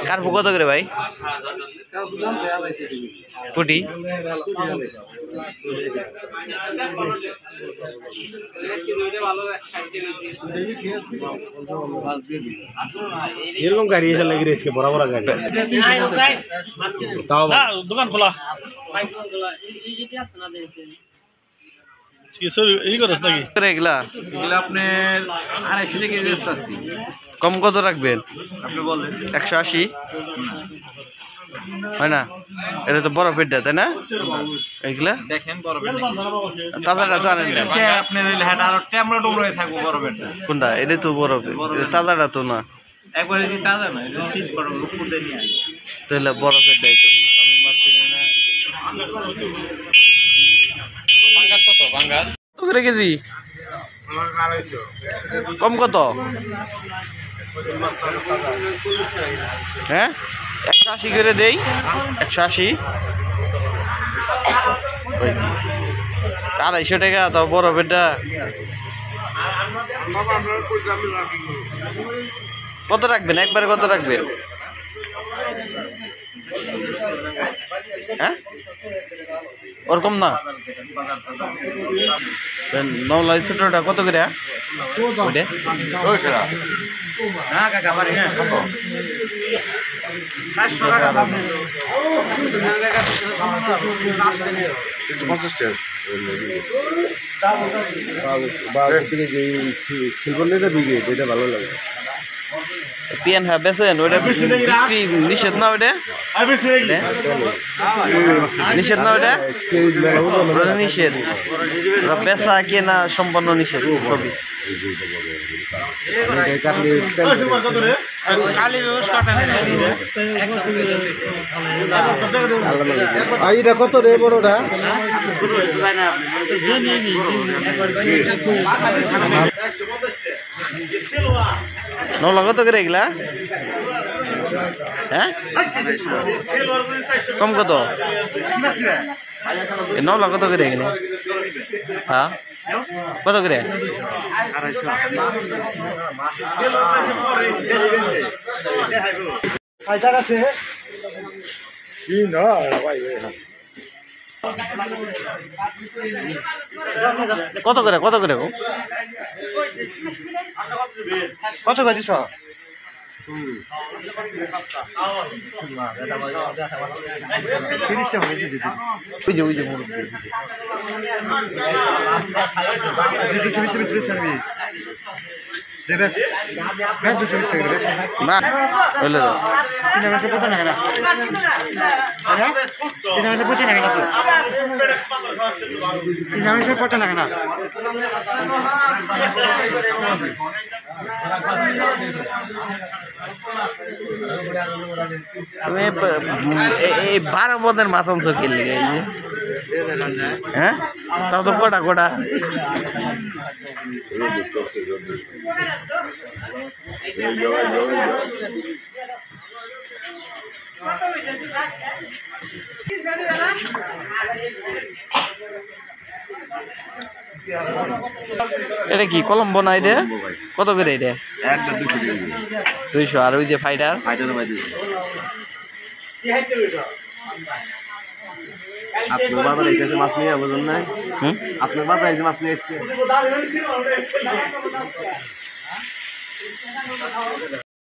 কার্পু কত করে ভাই? পুটি এরকম গাড়ি এসে লাগে রেসকে বড় বড় গাড়ি তাও দোকান খোলা কম কত রাখবেন? 180 হয় না? এটা তো বড় পেটটা তাই না? এইগুলা দেখেন বড় পেট তাজাটা জানেন না আপনার হেটা আর ট্যামড়া টুমড়া থাকবো বড় পেটটা কোনটা? এটা তো বড় পেট, তাজাটা তো না। একবারে যদি তাজা না এটা সিট বড় উপরে নিয়ে আসে তাহলে বড় পেটটাই তো আমি মারছি না। পাঙ্গাস কত পাঙ্গাস কত করে কেজি? কম কত? হ্যাঁ 180 করে দেই। 180 250 টাকা তো বড় পেটটা। কত রাখবেন একবারে? কত রাখবেন? হ্যাঁ ওরকম না নওলাই ছোটটা কত করে? না কাকা বাড়ি হ্যাঁ কত 500 টাকা দাম 50 টাকা বাজার থেকে যে সিলভারটা বিঘে এটা ভালো লাগে পিয়ান হ্যাঁ বেছেন ওটা নিষেধ না? ওটা নিষেধ না? ওটা নিষেধ, বেচা কেনা সম্পন্ন নিষেধ সবই। এটা কত রে বড়টা? নলা কত করে এগুলা? হ্যাঁ কম কত? নলা কত করে এখানে? হ্যাঁ কত করে? 250 কত করে? কত করে কত করে দিছ? না হইলে এই 12 পদের মাছ আনছো কিনলে এই যে? হ্যাঁ তাও তো কোটা কোটা এটা কি কলম্বো না? এটা কত করে? এটা 200 আর ওই যে ফাইটার আপনার বাজারে এসে মাছ নিয়ে বুঝুন না? আপনার বাজারে এসে মাছ নিয়ে এসছে